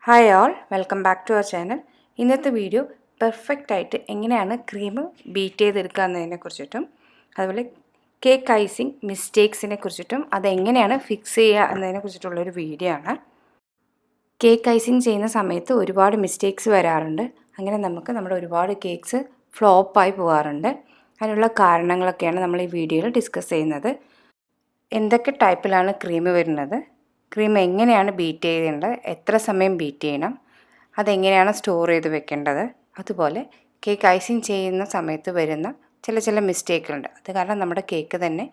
Hi all, welcome back to our channel. ഇന്നത്തെ video perfect ആയിട്ട് എങ്ങനെയാണ് ക്രീം ബീറ്റ് ചെയ്തെടുക്കുക എന്നതിനെ കുറിച്ചിട്ടും അതുപോലെ കേക്ക് ഐസിങ് മിസ്റ്റേക്സിനെ കുറിച്ചിട്ടും അതെങ്ങനെയാണ് ഫിക്സ് ചെയ്യുക എന്നതിനെ കുറിച്ചിട്ടുള്ളൊരു വീഡിയോ ആണ്. കേക്ക് ഐസിങ് ചെയ്യുന്ന സമയത്ത് ഒരുപാട് മിസ്റ്റേക്സ് വരാറുണ്ട്. അങ്ങനെ നമ്മുടെ ഒരുപാട് കേക്ക്സ് ഫ്ലോപ്പായി പോകാറുണ്ട്. അതിനുള്ള കാരണങ്ങളൊക്കെയാണ് നമ്മൾ ഈ വീഡിയോയിൽ ഡിസ്കസ് ചെയ്യുന്നത്. എന്തൊക്കെ ടൈപ്പിലാണ് ക്രീം വരുന്നത്, ക്രീം എങ്ങനെയാണ് ബീറ്റ് ചെയ്യേണ്ടത്, എത്ര സമയം ബീറ്റ് ചെയ്യണം, അതെങ്ങനെയാണ് സ്റ്റോർ ചെയ്ത് വെക്കേണ്ടത്, അതുപോലെ കേക്ക് ഐസിങ് ചെയ്യുന്ന സമയത്ത് വരുന്ന ചില മിസ്റ്റേക്കുകളുണ്ട്. അത് കാരണം നമ്മുടെ കേക്ക് തന്നെ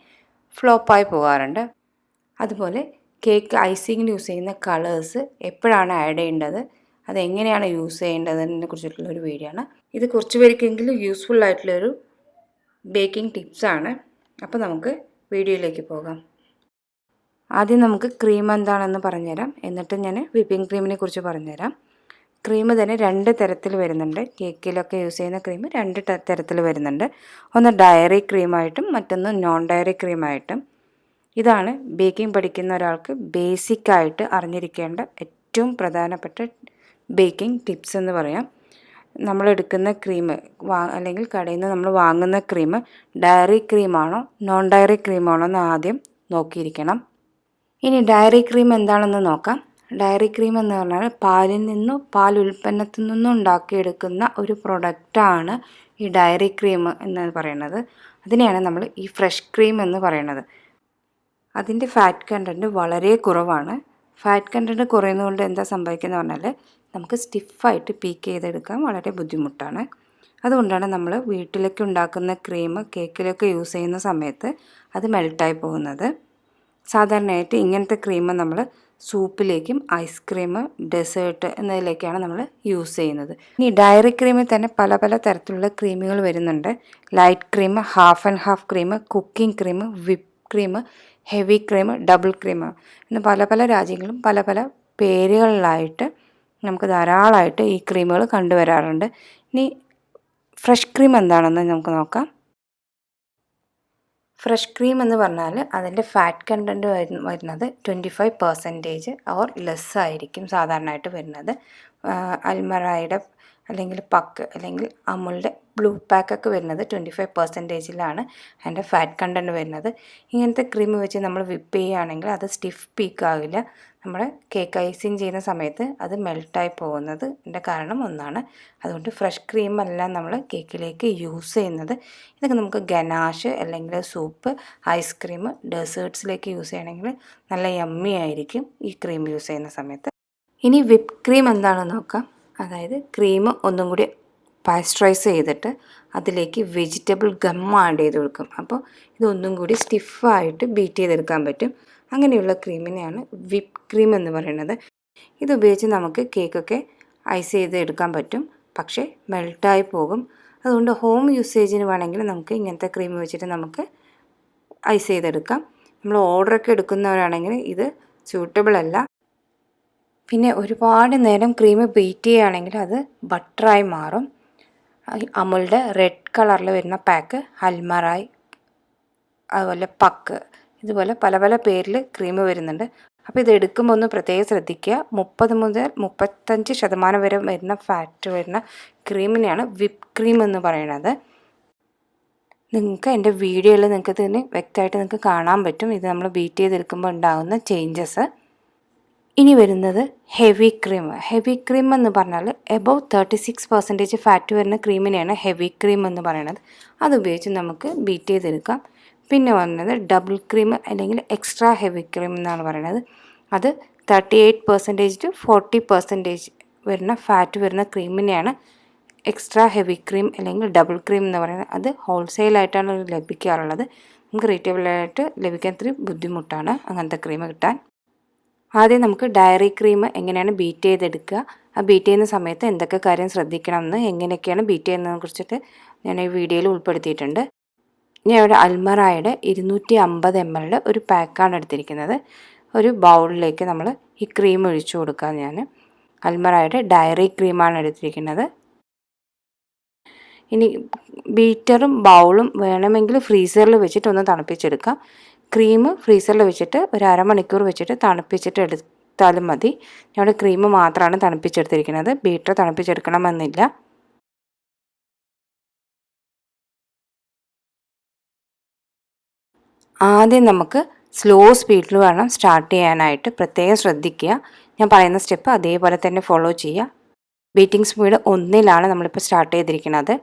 ഫ്ലോപ്പായി പോകാറുണ്ട്. അതുപോലെ കേക്ക് ഐസിങ്ങിന് യൂസ് ചെയ്യുന്ന കളേഴ്സ് എപ്പോഴാണ് ആഡ് ചെയ്യേണ്ടത്, അതെങ്ങനെയാണ് യൂസ് ചെയ്യേണ്ടതിനെ കുറിച്ചിട്ടുള്ളൊരു വീഡിയോ ആണ്. ഇത് കുറച്ച് പേർക്കെങ്കിലും യൂസ്ഫുൾ ആയിട്ടുള്ളൊരു ബേക്കിംഗ് ടിപ്സാണ്. അപ്പോൾ നമുക്ക് വീഡിയോയിലേക്ക് പോകാം. ആദ്യം നമുക്ക് ക്രീം എന്താണെന്ന് പറഞ്ഞുതരാം, എന്നിട്ട് ഞാൻ വിപ്പിംഗ് ക്രീമിനെ കുറിച്ച് പറഞ്ഞുതരാം. ക്രീം തന്നെ രണ്ട് തരത്തിൽ വരുന്നുണ്ട്. കേക്കിലൊക്കെ യൂസ് ചെയ്യുന്ന ക്രീം രണ്ട് തരത്തിൽ വരുന്നുണ്ട്. ഒന്ന് ഡയറി ക്രീമായിട്ടും മറ്റൊന്ന് നോൺ ഡയറി ക്രീമായിട്ടും. ഇതാണ് ബേക്കിംഗ് പഠിക്കുന്ന ഒരാൾക്ക് ബേസിക്കായിട്ട് അറിഞ്ഞിരിക്കേണ്ട ഏറ്റവും പ്രധാനപ്പെട്ട ബേക്കിംഗ് ടിപ്സ് എന്ന് പറയാം. നമ്മളെടുക്കുന്ന ക്രീം അല്ലെങ്കിൽ കടയിൽ നിന്ന് നമ്മൾ വാങ്ങുന്ന ക്രീം ഡയറി ക്രീമാണോ നോൺ ഡയറി ക്രീമാണോ എന്ന് ആദ്യം നോക്കിയിരിക്കണം. ഇനി ഡയറി ക്രീം എന്താണെന്ന് നോക്കാം. ഡയറി ക്രീം എന്ന് പറഞ്ഞാൽ പാലിൽ നിന്നും പാൽ ഉൽപ്പന്നത്തിൽ നിന്നും ഉണ്ടാക്കിയെടുക്കുന്ന ഒരു പ്രൊഡക്റ്റാണ് ഈ ഡയറി ക്രീം എന്ന് പറയുന്നത്. അതിനെയാണ് നമ്മൾ ഈ ഫ്രഷ് ക്രീം എന്ന് പറയുന്നത്. അതിൻ്റെ ഫാറ്റ് കണ്ടൻറ്റ് വളരെ കുറവാണ്. ഫാറ്റ് കണ്ടൻറ്റ് കുറയുന്നതുകൊണ്ട് എന്താ സംഭവിക്കുന്നത് പറഞ്ഞാൽ നമുക്ക് സ്റ്റിഫായിട്ട് പീക്ക് ചെയ്തെടുക്കാൻ വളരെ ബുദ്ധിമുട്ടാണ്. അതുകൊണ്ടാണ് നമ്മൾ വീട്ടിലേക്ക് ഉണ്ടാക്കുന്ന ക്രീം കേക്കിലൊക്കെ യൂസ് ചെയ്യുന്ന സമയത്ത് അത് മെൽട്ടായി പോകുന്നത്. സാധാരണയായിട്ട് ഇങ്ങനത്തെ ക്രീം നമ്മൾ സൂപ്പിലേക്കും ഐസ്ക്രീം, ഡെസേർട്ട് എന്നതിലേക്കാണ് നമ്മൾ യൂസ് ചെയ്യുന്നത്. ഇനി ഡയറി ക്രീമിൽ തന്നെ പല തരത്തിലുള്ള ക്രീമുകൾ വരുന്നുണ്ട്. Light cream, half and half cream, cooking cream, whip cream, heavy cream, double cream എന്ന് പല രാജ്യങ്ങളും പല പേരുകളിലായിട്ട് നമുക്ക് ധാരാളമായിട്ട് ഈ ക്രീമുകൾ കണ്ടുവരാറുണ്ട്. ഇനി ഫ്രഷ് ക്രീം എന്താണെന്ന് നമുക്ക് നോക്കാം. ഫ്രഷ് ക്രീം എന്ന് പറഞ്ഞാൽ അതിൻ്റെ ഫാറ്റ് കണ്ടൻറ്റ് വരുന്നത് 25% ഓർ ലെസ് ആയിരിക്കും സാധാരണയായിട്ട് വരുന്നത്. അൽമറായുടെ അല്ലെങ്കിൽ പക്ക് അല്ലെങ്കിൽ അമുലിൻ്റെ ബ്ലൂ പാക്കൊക്കെ വരുന്നത് 25%ലാണ് അതിൻ്റെ ഫാറ്റ് കണ്ടൻറ്റ് വരുന്നത്. ഇങ്ങനത്തെ ക്രീം വെച്ച് നമ്മൾ വിപ്പ് ചെയ്യുകയാണെങ്കിൽ അത് സ്റ്റിഫ് പീക്കാവില്ല. നമ്മുടെ കേക്ക് ഐസിങ് ചെയ്യുന്ന സമയത്ത് അത് മെൽട്ടായി പോകുന്നതിൻ്റെ കാരണം ഒന്നാണ്. അതുകൊണ്ട് ഫ്രഷ് ക്രീമല്ല നമ്മൾ കേക്കിലേക്ക് യൂസ് ചെയ്യുന്നത്. ഇതൊക്കെ നമുക്ക് ഗനാഷ് അല്ലെങ്കിൽ സൂപ്പ്, ഐസ്ക്രീം, ഡെസേർട്ട്സിലേക്ക് യൂസ് ചെയ്യണമെങ്കിൽ നല്ല യമ്മി ആയിരിക്കും ഈ ക്രീം യൂസ് ചെയ്യുന്ന സമയത്ത്. ഇനി വിപ്പ് ക്രീം എന്താണെന്ന് നോക്കാം. അതായത് ക്രീം ഒന്നും കൂടി പാസ്ചറൈസ് ചെയ്തിട്ട് അതിലേക്ക് വെജിറ്റബിൾ ഗം ആഡ് ചെയ്ത് കൊടുക്കും. അപ്പോൾ ഇതൊന്നും കൂടി സ്റ്റിഫായിട്ട് ബീറ്റ് ചെയ്തെടുക്കാൻ പറ്റും. അങ്ങനെയുള്ള ക്രീമിനെയാണ് വിപ്പ് ക്രീം എന്ന് പറയുന്നത്. ഇതുപയോഗിച്ച് നമുക്ക് കേക്കൊക്കെ ഐസ് ചെയ്ത് എടുക്കാൻ പറ്റും, പക്ഷേ മെൽട്ടായി പോകും. അതുകൊണ്ട് ഹോം യൂസേജിന് വേണമെങ്കിൽ നമുക്ക് ഇങ്ങനത്തെ ക്രീം വെച്ചിട്ട് നമുക്ക് ഐസ് ചെയ്തെടുക്കാം. നമ്മൾ ഓർഡറൊക്കെ എടുക്കുന്നവരാണെങ്കിൽ ഇത് സ്യൂട്ടബിൾ അല്ല. പിന്നെ ഒരുപാട് നേരം ക്രീം ബീറ്റ് ചെയ്യുകയാണെങ്കിൽ അത് ബട്ടറായി മാറും. അമുലിൻ്റെ റെഡ് കളറിൽ വരുന്ന പാക്ക്, അൽമറായ്, അതുപോലെ പക്ക്, ഇതുപോലെ പല പേരിൽ ക്രീം വരുന്നുണ്ട്. അപ്പോൾ ഇത് എടുക്കുമ്പോൾ ഒന്ന് പ്രത്യേകം ശ്രദ്ധിക്കുക. 30 മുതൽ 35% വരെ വരുന്ന ഫാറ്റ് വരുന്ന ക്രീമിനെയാണ് വിപ്പ് ക്രീം എന്ന് പറയുന്നത്. നിങ്ങൾക്ക് എൻ്റെ വീഡിയോയിൽ ഇതിന് വ്യക്തമായിട്ട് നിങ്ങൾക്ക് കാണാൻ പറ്റും ഇത് നമ്മൾ ബീറ്റ് ചെയ്തെടുക്കുമ്പോൾ ഉണ്ടാകുന്ന ചേഞ്ചസ്. ഇനി വരുന്നത് ഹെവി ക്രീം. ഹെവി ക്രീം എന്ന് പറഞ്ഞാൽ എബവ് 36% ഫാറ്റ് വരുന്ന ക്രീമിനെയാണ് ഹെവി ക്രീം എന്ന് പറയുന്നത്. അതുപയോഗിച്ച് നമുക്ക് ബീറ്റ് ചെയ്തെടുക്കാം. പിന്നെ വന്നത് ഡബിൾ ക്രീം അല്ലെങ്കിൽ എക്സ്ട്രാ ഹെവി ക്രീം എന്നാണ് പറയുന്നത്. അത് 38% to 40% വരുന്ന ഫാറ്റ് വരുന്ന ക്രീമിനെയാണ് എക്സ്ട്രാ ഹെവി ക്രീം അല്ലെങ്കിൽ ഡബിൾ ക്രീം എന്ന് പറയുന്നത്. അത് ഹോൾസെയിലായിട്ടാണ് ലഭിക്കാറുള്ളത്. നമുക്ക് റീറ്റെയിലായിട്ട് ലഭിക്കാൻ ഇത്തിരി ബുദ്ധിമുട്ടാണ് അങ്ങനത്തെ ക്രീം കിട്ടാൻ. ആദ്യം നമുക്ക് ഡയറി ക്രീം എങ്ങനെയാണ് ബീറ്റ് ചെയ്തെടുക്കുക, ആ ബീറ്റ് ചെയ്യുന്ന സമയത്ത് എന്തൊക്കെ കാര്യം ശ്രദ്ധിക്കണമെന്ന്, എങ്ങനെയൊക്കെയാണ് ബീറ്റ് ചെയ്യുന്നതിനെ കുറിച്ചിട്ട് ഞാൻ ഈ വീഡിയോയിൽ ഉൾപ്പെടുത്തിയിട്ടുണ്ട്. ഞാൻ ഇവിടെ അൽമറായുടെ 250 ml ഒരു പാക്കാണ് എടുത്തിരിക്കുന്നത്. ഒരു ബൗളിലേക്ക് നമ്മൾ ഈ ക്രീം ഒഴിച്ചു കൊടുക്കുക. ഞാൻ അൽമറായുടെ ഡയറി ക്രീമാണ് എടുത്തിരിക്കുന്നത്. ഇനി ബീറ്ററും ബൗളും വേണമെങ്കിൽ ഫ്രീസറിൽ വെച്ചിട്ട് ഒന്ന് തണുപ്പിച്ചെടുക്കാം. ക്രീം ഫ്രീസറിൽ വെച്ചിട്ട് ഒരു അരമണിക്കൂർ വെച്ചിട്ട് തണുപ്പിച്ചിട്ട് എടുത്താലും മതി. ഞാൻ ക്രീം മാത്രമാണ് തണുപ്പിച്ചെടുത്തിരിക്കുന്നത്. ബീറ്റർ തണുപ്പിച്ചെടുക്കണമെന്നില്ല. ആദ്യം നമുക്ക് സ്ലോ സ്പീഡിൽ വേണം സ്റ്റാർട്ട് ചെയ്യാനായിട്ട്. പ്രത്യേകം ശ്രദ്ധിക്കുക. ഞാൻ പറയുന്ന സ്റ്റെപ്പ് അതേപോലെ തന്നെ ഫോളോ ചെയ്യുക. ബീറ്റിംഗ് സ്പീഡ് 1 നമ്മളിപ്പോൾ സ്റ്റാർട്ട് ചെയ്തിരിക്കുന്നത്.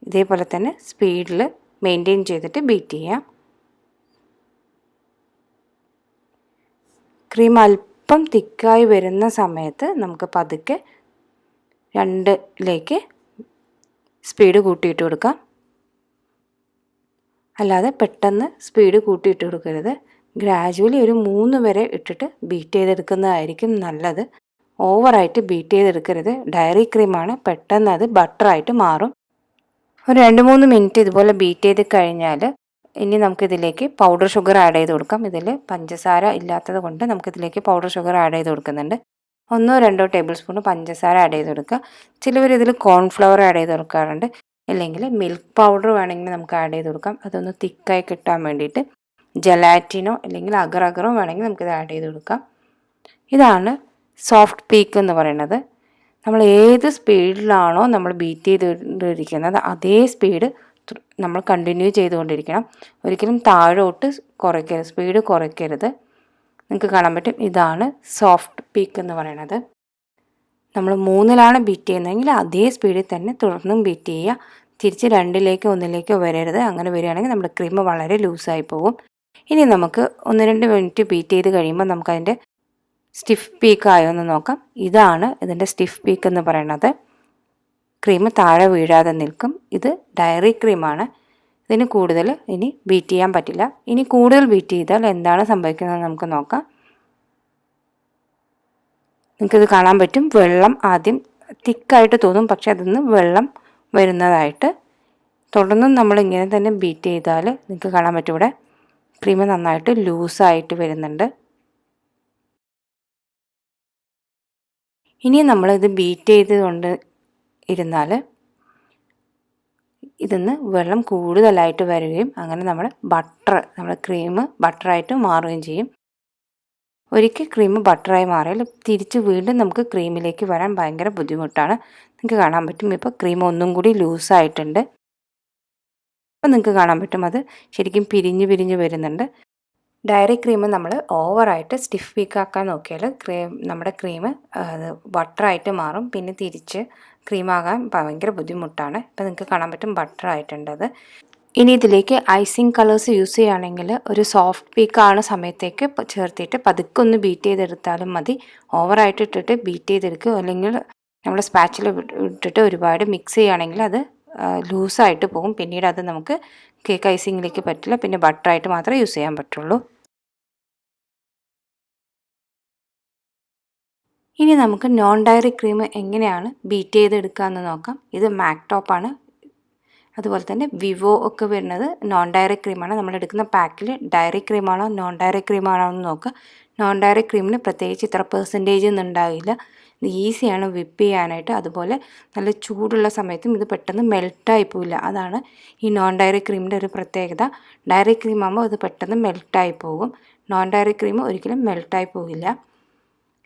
ഇതേപോലെ തന്നെ സ്പീഡിൽ മെയിൻറ്റെയിൻ ചെയ്തിട്ട് ബീറ്റ് ചെയ്യാം. ക്രീം അല്പം തിക്കായി വരുന്ന സമയത്ത് നമുക്ക് പതുക്കെ 2 സ്പീഡ് കൂട്ടിയിട്ട് കൊടുക്കാം. അല്ലാതെ പെട്ടെന്ന് സ്പീഡ് കൂട്ടിയിട്ട് കൊടുക്കരുത്. ഗ്രാജുവലി ഒരു 3 വരെ ഇട്ടിട്ട് ബീറ്റ് ചെയ്തെടുക്കുന്നതായിരിക്കും നല്ലത്. ഓവറായിട്ട് ബീറ്റ് ചെയ്തെടുക്കരുത്. ഡയറി ക്രീമാണ്, പെട്ടെന്ന് അത് ബട്ടറായിട്ട് മാറും. ഒരു 2-3 മിനിറ്റ് ഇതുപോലെ ബീറ്റ് ചെയ്ത് കഴിഞ്ഞാൽ ഇനി നമുക്കിതിലേക്ക് പൗഡർ ഷുഗർ ആഡ് ചെയ്ത് കൊടുക്കാം. ഇതിൽ പഞ്ചസാര ഇല്ലാത്തത് കൊണ്ട് നമുക്കിതിലേക്ക് പൗഡർ ഷുഗർ ആഡ് ചെയ്ത് കൊടുക്കുന്നുണ്ട്. 1-2 ടേബിൾ സ്പൂൺ പഞ്ചസാര ആഡ് ചെയ്ത് കൊടുക്കുക. ചിലവർ ഇതിൽ കോൺഫ്ലവർ ആഡ് ചെയ്ത് കൊടുക്കാറുണ്ട്. അല്ലെങ്കിൽ മിൽക്ക് പൗഡർ വേണമെങ്കിൽ നമുക്ക് ആഡ് ചെയ്ത് കൊടുക്കാം. അതൊന്ന് തിക്കായി കിട്ടാൻ വേണ്ടിയിട്ട്. ജലാറ്റിനോ അല്ലെങ്കിൽ അഗറോ വേണമെങ്കിൽ നമുക്കിത് ആഡ് ചെയ്ത് കൊടുക്കാം. ഇതാണ് സോഫ്റ്റ് പീക്ക് എന്ന് പറയുന്നത്. നമ്മൾ ഏത് സ്പീഡിലാണോ നമ്മൾ ബീറ്റ് ചെയ്തുകൊണ്ടിരിക്കുന്നത് അതേ സ്പീഡ് നമ്മൾ കണ്ടിന്യൂ ചെയ്തുകൊണ്ടിരിക്കണം. ഒരിക്കലും താഴോട്ട് കുറയ്ക്കരുത്, സ്പീഡ് കുറയ്ക്കരുത്. നിങ്ങൾക്ക് കാണാൻ പറ്റും, ഇതാണ് സോഫ്റ്റ് പീക്ക് എന്ന് പറയുന്നത്. നമ്മൾ 3 ബീറ്റ് ചെയ്യുന്നതെങ്കിൽ അതേ സ്പീഡിൽ തന്നെ തുടർന്നും ബീറ്റ് ചെയ്യുക. തിരിച്ച് 2-1 വരരുത്. അങ്ങനെ വരികയാണെങ്കിൽ നമ്മുടെ ക്രീം വളരെ ലൂസായി പോകും. ഇനി നമുക്ക് 1-2 മിനിറ്റ് ബീറ്റ് ചെയ്ത് കഴിയുമ്പോൾ നമുക്കതിൻ്റെ സ്റ്റിഫ് പീക്ക് ആയോ എന്ന് നോക്കാം. ഇതാണ് ഇതിൻ്റെ സ്റ്റിഫ് പീക്ക് എന്ന് പറയുന്നത്. ക്രീം താഴെ വീഴാതെ നിൽക്കും. ഇത് ഡയറി ക്രീമാണ്. ഇതിന് കൂടുതൽ ഇനി ബീറ്റ് ചെയ്യാൻ പറ്റില്ല. ഇനി കൂടുതൽ ബീറ്റ് ചെയ്താൽ എന്താണ് സംഭവിക്കുന്നത് നമുക്ക് നോക്കാം. നിങ്ങൾക്കിത് കാണാൻ പറ്റും. വെള്ളം ആദ്യം തിക്കായിട്ട് തോന്നും, പക്ഷെ അതിൽ വെള്ളം വരുന്നതായിട്ട്. തുടർന്നും നമ്മളിങ്ങനെ തന്നെ ബീറ്റ് ചെയ്താൽ നിങ്ങൾക്ക് കാണാൻ പറ്റും ഇവിടെ ക്രീം നന്നായിട്ട് ലൂസായിട്ട് വരുന്നുണ്ട്. ഇനി നമ്മളിത് ബീറ്റ് ചെയ്തുകൊണ്ട് ഇരുന്നാൽ ഇതിന്ന് വെള്ളം കൂടുതലായിട്ട് വരികയും അങ്ങനെ നമ്മുടെ ക്രീം ബട്ടറായിട്ട് മാറുകയും ചെയ്യും. ഒരിക്കൽ ക്രീം ബട്ടറായി മാറിയാൽ തിരിച്ച് വീണ്ടും നമുക്ക് ക്രീമിലേക്ക് വരാൻ ഭയങ്കര ബുദ്ധിമുട്ടാണ്. നിങ്ങൾക്ക് കാണാൻ പറ്റും ഇപ്പോൾ ക്രീം ഒന്നും കൂടി ലൂസായിട്ടുണ്ട്. അപ്പോൾ നിങ്ങൾക്ക് കാണാൻ പറ്റും അത് ശരിക്കും പിരിഞ്ഞ് വരുന്നുണ്ട്. ഡയറി ക്രീം നമ്മൾ ഓവറായിട്ട് സ്റ്റിഫ് പീക്കാക്കാൻ നോക്കിയാൽ നമ്മുടെ ക്രീം ബട്ടറായിട്ട് മാറും. പിന്നെ തിരിച്ച് ക്രീമാകാൻ ഭയങ്കര ബുദ്ധിമുട്ടാണ്. ഇപ്പോൾ നിങ്ങൾക്ക് കാണാൻ പറ്റും ബട്ടറായിട്ടുണ്ടത്. ഇനി ഇതിലേക്ക് ഐസിങ് കളേഴ്സ് യൂസ് ചെയ്യുകയാണെങ്കിൽ ഒരു സോഫ്റ്റ് പീക്കാണ് സമയത്തേക്ക് ചേർത്തിട്ട് പതുക്കെ ഒന്ന് ബീറ്റ് ചെയ്തെടുത്താലും മതി. ഓവറായിട്ട് ഇട്ടിട്ട് ബീറ്റ് ചെയ്തെടുക്കുക, അല്ലെങ്കിൽ നമ്മൾ സ്പാച്ചിൽ ഇട്ടിട്ട് ഒരുപാട് മിക്സ് ചെയ്യുകയാണെങ്കിൽ അത് ലൂസായിട്ട് പോകും. പിന്നീട് അത് നമുക്ക് കേക്ക് ഐസിങ്ങിലേക്ക് പറ്റില്ല. പിന്നെ ബട്ടറായിട്ട് മാത്രമേ യൂസ് ചെയ്യാൻ പറ്റുള്ളൂ. ഇനി നമുക്ക് നോൺ ഡയറി ക്രീം എങ്ങനെയാണ് ബീറ്റ് ചെയ്തെടുക്കുകയെന്ന് നോക്കാം. ഇത് മാക്ടോപ്പാണ്. അതുപോലെ തന്നെ വിവോ ഒക്കെ വരുന്നത് നോൺ ഡയറി ക്രീമാണ്. നമ്മളെടുക്കുന്ന പാക്കിൽ ഡയറി ക്രീമാണോ നോൺ ഡയറി ക്രീമാണോ എന്ന് നോക്കുക. നോൺ ഡയറി ക്രീമിന് പ്രത്യേകിച്ച് ഇത്ര പെർസെൻറ്റേജ് ഒന്നും ഉണ്ടാകില്ല. ഇത് ഈസിയാണ് വിപ്പ് ചെയ്യാനായിട്ട്. അതുപോലെ നല്ല ചൂടുള്ള സമയത്തും ഇത് പെട്ടെന്ന് മെൽട്ടായി പോവില്ല. അതാണ് ഈ നോൺ ഡയറി ക്രീമിൻ്റെ ഒരു പ്രത്യേകത. ഡയറി ക്രീം ആകുമ്പോൾ അത് പെട്ടെന്ന് മെൽട്ടായി പോകും. നോൺ ഡയറി ക്രീം ഒരിക്കലും മെൽട്ടായി പോവില്ല.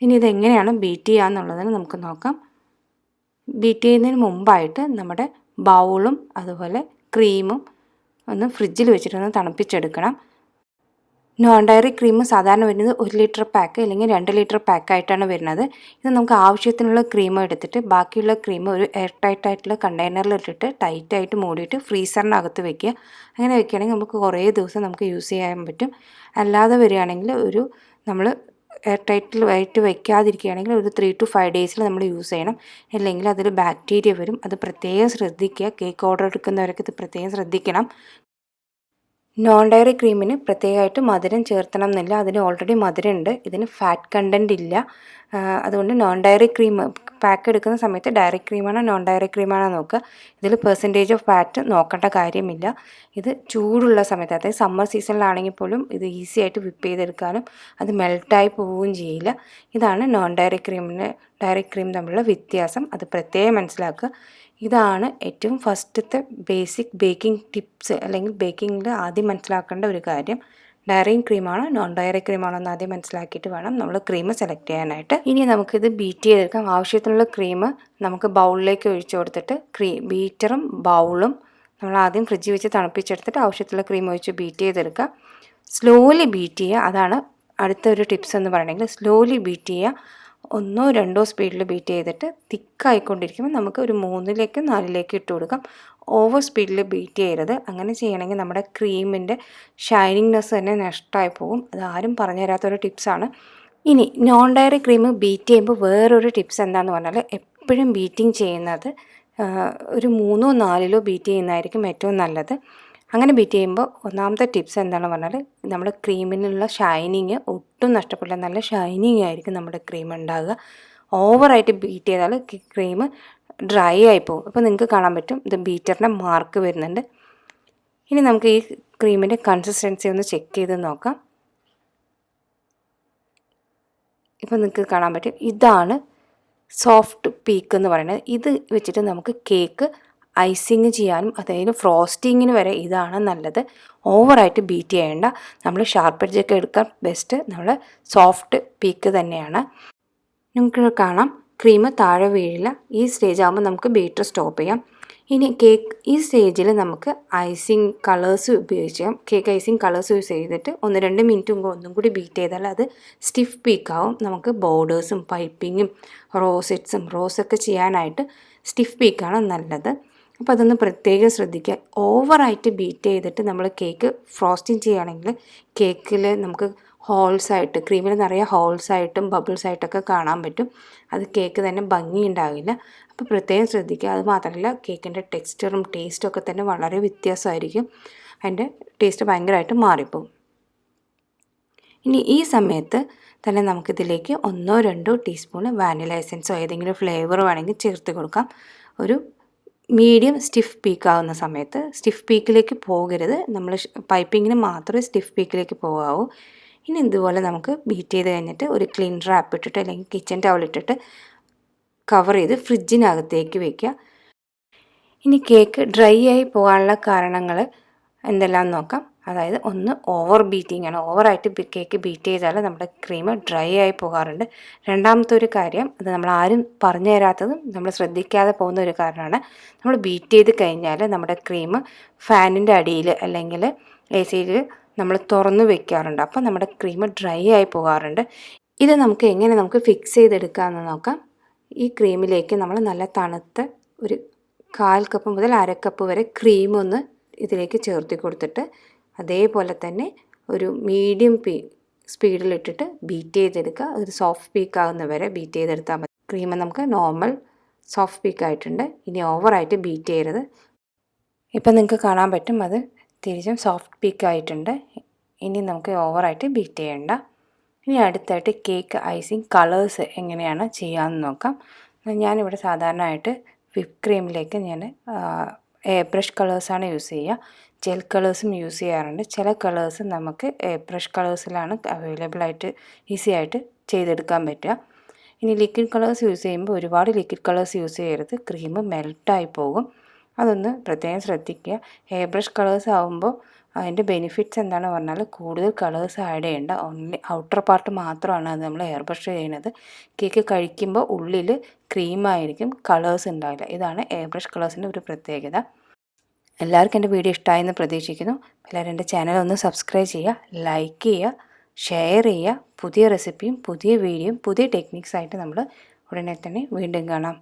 ഇനി ഇതെങ്ങനെയാണ് ബീറ്റ് ചെയ്യുക എന്നുള്ളതിന് നമുക്ക് നോക്കാം. ബീറ്റ് ചെയ്യുന്നതിന് മുമ്പായിട്ട് നമ്മുടെ ബൗളും അതുപോലെ ക്രീമും ഒന്ന് ഫ്രിഡ്ജിൽ വെച്ചിട്ടൊന്ന് തണുപ്പിച്ചെടുക്കണം. നോൺ ഡയറി ക്രീം സാധാരണ വരുന്നത് 1 ലിറ്റർ പാക്ക് അല്ലെങ്കിൽ 2 ലിറ്റർ പാക്കായിട്ടാണ് വരുന്നത്. ഇത് നമുക്ക് ആവശ്യത്തിനുള്ള ക്രീം എടുത്തിട്ട് ബാക്കിയുള്ള ക്രീം ഒരു എയർ ടൈറ്റായിട്ടുള്ള കണ്ടെയ്നറിൽ ഇട്ടിട്ട് ടൈറ്റായിട്ട് മൂടിയിട്ട് ഫ്രീസറിനകത്ത് വെക്കുക. അങ്ങനെ വെക്കുകയാണെങ്കിൽ നമുക്ക് കുറേ ദിവസം നമുക്ക് യൂസ് ചെയ്യാൻ പറ്റും. അല്ലാതെ വരികയാണെങ്കിൽ നമ്മൾ എയർ ടൈറ്റിലായിട്ട് വയ്ക്കാതിരിക്കുകയാണെങ്കിൽ ഒരു 3 to 5 ഡേയ്സിൽ നമ്മൾ യൂസ് ചെയ്യണം. അല്ലെങ്കിൽ അതിൽ ബാക്ടീരിയ വരും. അത് പ്രത്യേകം ശ്രദ്ധിക്കുക. കേക്ക് ഓർഡർ എടുക്കുന്നവരൊക്കെ ഇത് പ്രത്യേകം ശ്രദ്ധിക്കണം. നോൺ ഡയറി ക്രീമിന് പ്രത്യേകമായിട്ട് മധുരം ചേർത്തണം എന്നില്ല. അതിന് ഓൾറെഡി മധുരമുണ്ട്. ഇതിന് ഫാറ്റ് കണ്ടൻറ്റ് ഇല്ല. അതുകൊണ്ട് നോൺ ഡയറി ക്രീം പാക്ക് എടുക്കുന്ന സമയത്ത് ഡയറി ക്രീമാണോ നോൺ ഡയറി ക്രീമാണോ നോക്കുക. ഇതിൽ പെർസെൻറ്റേജ് ഓഫ് ഫാറ്റ് നോക്കേണ്ട കാര്യമില്ല. ഇത് ചൂടുള്ള സമയത്ത്, അതായത് സമ്മർ സീസണിലാണെങ്കിൽ പോലും ഇത് ഈസി ആയിട്ട് വിപ്പ് ചെയ്തെടുക്കാനും അത് മെൽട്ടായി പോവുകയും ചെയ്യില്ല. ഇതാണ് നോൺ ഡയറി ക്രീം തമ്മിലുള്ള വ്യത്യാസം. അത് പ്രത്യേകം മനസ്സിലാക്കുക. ഇതാണ് ഏറ്റവും ഫസ്റ്റത്തെ ബേസിക് ബേക്കിംഗ് ടിപ്സ്, അല്ലെങ്കിൽ ബേക്കിങ്ങിൽ ആദ്യം മനസ്സിലാക്കേണ്ട ഒരു കാര്യം. ഡയറിങ് ക്രീമാണോ നോൺ ഡയറി ക്രീമാണോ എന്ന് ആദ്യം മനസ്സിലാക്കിയിട്ട് വേണം നമ്മൾ ക്രീം സെലക്ട് ചെയ്യാനായിട്ട്. ഇനി നമുക്കിത് ബീറ്റ് ചെയ്തെടുക്കാം. ആവശ്യത്തിനുള്ള ക്രീം നമുക്ക് ബൗളിലേക്ക് ഒഴിച്ചു കൊടുത്തിട്ട് ബീറ്ററും ബൗളും നമ്മൾ ആദ്യം ഫ്രിഡ്ജിൽ വെച്ച് തണുപ്പിച്ചെടുത്തിട്ട് ആവശ്യത്തിലുള്ള ക്രീം ഒഴിച്ച് ബീറ്റ് ചെയ്തെടുക്കുക. സ്ലോലി ബീറ്റ് ചെയ്യുക. അതാണ് അടുത്തൊരു ടിപ്സ് എന്ന് പറയണമെങ്കിൽ സ്ലോലി ബീറ്റ് ചെയ്യുക. 1 or 2 സ്പീഡിൽ ബീറ്റ് ചെയ്തിട്ട് തിക്കായിക്കൊണ്ടിരിക്കുമ്പോൾ നമുക്ക് ഒരു 3ലേക്ക് 4ലേക്ക് ഇട്ട് കൊടുക്കാം. ഓവർ സ്പീഡിൽ ബീറ്റ് ചെയ്യരുത്. അങ്ങനെ ചെയ്യണമെങ്കിൽ നമ്മുടെ ക്രീമിൻ്റെ ഷൈനിങ്നെസ് തന്നെ നഷ്ടമായി പോകും. അതാരും പറഞ്ഞു തരാത്തൊരു ടിപ്സാണ്. ഇനി നോൺ ഡയറി ക്രീം ബീറ്റ് ചെയ്യുമ്പോൾ വേറൊരു ടിപ്സ് എന്താണെന്ന് പറഞ്ഞാൽ എപ്പോഴും ബീറ്റിംഗ് ചെയ്യുന്നത് ഒരു 3 or 4 ബീറ്റ് ചെയ്യുന്നതായിരിക്കും ഏറ്റവും നല്ലത്. അങ്ങനെ ബീറ്റ് ചെയ്യുമ്പോൾ ഒന്നാമത്തെ ടിപ്സ് എന്താണെന്ന് പറഞ്ഞാൽ നമ്മുടെ ക്രീമിനുള്ള ഷൈനിങ് ഒട്ടും നഷ്ടപ്പെടില്ല. നല്ല ഷൈനിങ് ആയിരിക്കും നമ്മുടെ ക്രീം ഉണ്ടാകുക. ഓവറായിട്ട് ബീറ്റ് ചെയ്താൽ ക്രീം ഡ്രൈ ആയി പോകും. അപ്പോൾ നിങ്ങൾക്ക് കാണാൻ പറ്റും ഇത് ബീറ്ററിൻ്റെ മാർക്ക് വരുന്നുണ്ട്. ഇനി നമുക്ക് ഈ ക്രീമിൻ്റെ കൺസിസ്റ്റൻസി ഒന്ന് ചെക്ക് ചെയ്ത് നോക്കാം. ഇപ്പോൾ നിങ്ങൾക്ക് കാണാൻ പറ്റും ഇതാണ് സോഫ്റ്റ് പീക്ക് എന്ന് പറയുന്നത്. ഇത് വെച്ചിട്ട് നമുക്ക് കേക്ക് ഐസിങ് ചെയ്യാനും അതായത് ഫ്രോസ്റ്റിങ്ങിന് വരെ ഇതാണ് നല്ലത്. ഓവറായിട്ട് ബീറ്റ് ചെയ്യേണ്ട. നമ്മൾ ഷാർപ്പ് എഡ്ജൊക്കെ എടുക്കാൻ ബെസ്റ്റ് നമ്മൾ സോഫ്റ്റ് പീക്ക് തന്നെയാണ്. നിങ്ങൾക്ക് കാണാം ക്രീം താഴെ വീഴില്ല. ഈ സ്റ്റേജ് ആകുമ്പോൾ നമുക്ക് ബീറ്റർ സ്റ്റോപ്പ് ചെയ്യാം. ഇനി ഈ സ്റ്റേജിൽ നമുക്ക് ഐസിങ് കളേഴ്സ് ഉപയോഗിക്കാം. കേക്ക് ഐസിങ് കളേഴ്സ് യൂസ് ചെയ്തിട്ട് 1-2 മിനിറ്റ് മുമ്പ് ഒന്നും കൂടി ബീറ്റ് ചെയ്താൽ അത് സ്റ്റിഫ് പീക്കാവും. നമുക്ക് ബോർഡേഴ്സും പൈപ്പിങ്ങും റോസൊക്കെ ചെയ്യാനായിട്ട് സ്റ്റിഫ് പീക്കാണ് നല്ലത്. അപ്പോൾ അതൊന്ന് പ്രത്യേകം ശ്രദ്ധിക്കുക. ഓവറായിട്ട് ബീറ്റ് ചെയ്തിട്ട് നമ്മൾ കേക്ക് ഫ്രോസ്റ്റിംഗ് ചെയ്യുകയാണെങ്കിൽ കേക്കിൽ നമുക്ക് ഹോൾസായിട്ട് ക്രീമിൽ നിറയെ ഹോൾസായിട്ടും ബബിൾസായിട്ടൊക്കെ കാണാൻ പറ്റും. അത് കേക്ക് തന്നെ ഭംഗി ഉണ്ടാവില്ല. അപ്പോൾ പ്രത്യേകം ശ്രദ്ധിക്കുക. അത് മാത്രമല്ല കേക്കിൻ്റെ ടെക്സ്ചറും ടേസ്റ്റും ഒക്കെ തന്നെ വളരെ വ്യത്യാസമായിരിക്കും. അതിൻ്റെ ടേസ്റ്റ് ഭയങ്കരമായിട്ട് മാറിപ്പോകും. ഇനി ഈ സമയത്ത് തന്നെ നമുക്കിതിലേക്ക് 1-2 ടീസ്പൂൺ വാനില എസൻസോ ഏതെങ്കിലും ഫ്ലേവർ വേണമെങ്കിൽ ചേർത്ത് കൊടുക്കാം. ഒരു മീഡിയം സ്റ്റിഫ് പീക്കാവുന്ന സമയത്ത് സ്റ്റിഫ് പീക്കിലേക്ക് പോകരുത്. നമ്മൾ പൈപ്പിങ്ങിന് മാത്രമേ സ്റ്റിഫ് പീക്കിലേക്ക് പോകാവൂ. ഇനി ഇതുപോലെ നമുക്ക് ബീറ്റ് ചെയ്ത് കഴിഞ്ഞിട്ട് ഒരു ക്ലീൻ റാപ്പ് ഇട്ടിട്ട് അല്ലെങ്കിൽ കിച്ചൺ ടവൽ ഇട്ടിട്ട് കവർ ചെയ്ത് ഫ്രിഡ്ജിനകത്തേക്ക് വയ്ക്കുക. ഇനി കേക്ക് ഡ്രൈ ആയി പോകാനുള്ള കാരണങ്ങൾ എന്തെല്ലാം നോക്കാം. അതായത് ഒന്ന് ഓവർ ബീറ്റിംഗ് ആണ്. ഓവറായിട്ട് കേക്ക് ബീറ്റ് ചെയ്താൽ നമ്മുടെ ക്രീം ഡ്രൈ ആയി പോകാറുണ്ട്. രണ്ടാമത്തെ ഒരു കാര്യം അത് നമ്മൾ ആരും പറഞ്ഞു തരാത്തതും നമ്മൾ ശ്രദ്ധിക്കാതെ പോകുന്ന ഒരു കാരണമാണ് നമ്മൾ ബീറ്റ് ചെയ്ത് കഴിഞ്ഞാൽ നമ്മുടെ ക്രീം ഫാനിൻ്റെ അടിയിൽ അല്ലെങ്കിൽ AC-യിൽ നമ്മൾ തുറന്ന് വെക്കാറുണ്ട്. അപ്പോൾ നമ്മുടെ ക്രീം ഡ്രൈ ആയി പോകാറുണ്ട്. ഇത് നമുക്ക് ഫിക്സ് ചെയ്തെടുക്കാമെന്ന് നോക്കാം. ഈ ക്രീമിലേക്ക് നമ്മൾ നല്ല തണുത്ത ഒരു 1/4 കപ്പ് മുതൽ 1/2 കപ്പ് വരെ ക്രീം ഒന്ന് ഇതിലേക്ക് ചേർത്തി കൊടുത്തിട്ട് അതേപോലെ തന്നെ ഒരു മീഡിയം സ്പീഡിലിട്ടിട്ട് ബീറ്റ് ചെയ്തെടുക്കുക. ഒരു സോഫ്റ്റ് പീക്ക് ആകുന്ന വരെ ബീറ്റ് ചെയ്തെടുത്താൽ മതി. ക്രീം നമുക്ക് നോർമൽ സോഫ്റ്റ് പീക്ക് ആയിട്ടുണ്ട്. ഇനി ഓവറായിട്ട് ബീറ്റ് ചെയ്യരുത്. ഇപ്പം നിങ്ങൾക്ക് കാണാൻ പറ്റും അത് തിരിച്ചും സോഫ്റ്റ് പീക്ക് ആയിട്ടുണ്ട്. ഇനി നമുക്ക് ഓവറായിട്ട് ബീറ്റ് ചെയ്യേണ്ട. ഇനി അടുത്തായിട്ട് കേക്ക് ഐസിങ് കളേഴ്സ് എങ്ങനെയാണ് ചെയ്യാമെന്ന് നോക്കാം. ഞാനിവിടെ സാധാരണയായിട്ട് വിപ്പ് ക്രീമിലേക്ക് ഞാൻ എയർ ബ്രഷ് കളേഴ്സാണ് യൂസ് ചെയ്യുക. ജെൽ കളേഴ്സും യൂസ് ചെയ്യാറുണ്ട്. ചില കളേഴ്സ് നമുക്ക് എയർ ബ്രഷ് കളേഴ്സിലാണ് അവൈലബിളായിട്ട് ഈസി ആയിട്ട് ചെയ്തെടുക്കാൻ പറ്റുക. ഇനി ലിക്വിഡ് കളേഴ്സ് യൂസ് ചെയ്യുമ്പോൾ ഒരുപാട് ലിക്വിഡ് കളേഴ്സ് യൂസ് ചെയ്യരുത്. ക്രീം മെൽട്ടായി പോകും. അതൊന്ന് പ്രത്യേകം ശ്രദ്ധിക്കുക. എയർ ബ്രഷ് കളേഴ്സ് ആകുമ്പോൾ അതിൻ്റെ ബെനിഫിറ്റ്സ് എന്താണെന്ന് പറഞ്ഞാൽ കൂടുതൽ കളേഴ്സ് ആഡ് ചെയ്യേണ്ട. ഓൺലി ഔട്ടർ പാർട്ട് മാത്രമാണ് അത് നമ്മൾ എയർ ബ്രഷ് ചെയ്യുന്നത്. കേക്ക് കഴിക്കുമ്പോൾ ഉള്ളിൽ ക്രീമായിരിക്കും, കളേഴ്സ് ഉണ്ടാവില്ല. ഇതാണ് എയർ ബ്രഷ് കളേഴ്സിൻ്റെ ഒരു പ്രത്യേകത. എല്ലാവർക്കും എൻ്റെ വീഡിയോ ഇഷ്ടമായെന്ന് പ്രതീക്ഷിക്കുന്നു. എല്ലാവരും എൻ്റെ ചാനൽ ഒന്ന് സബ്സ്ക്രൈബ് ചെയ്യുക, ലൈക്ക് ചെയ്യുക, ഷെയർ ചെയ്യുക. പുതിയ റെസിപ്പിയും പുതിയ വീഡിയോയും പുതിയ ടെക്നിക്സായിട്ട് നമ്മൾ ഉടനെ തന്നെ വീണ്ടും കാണാം.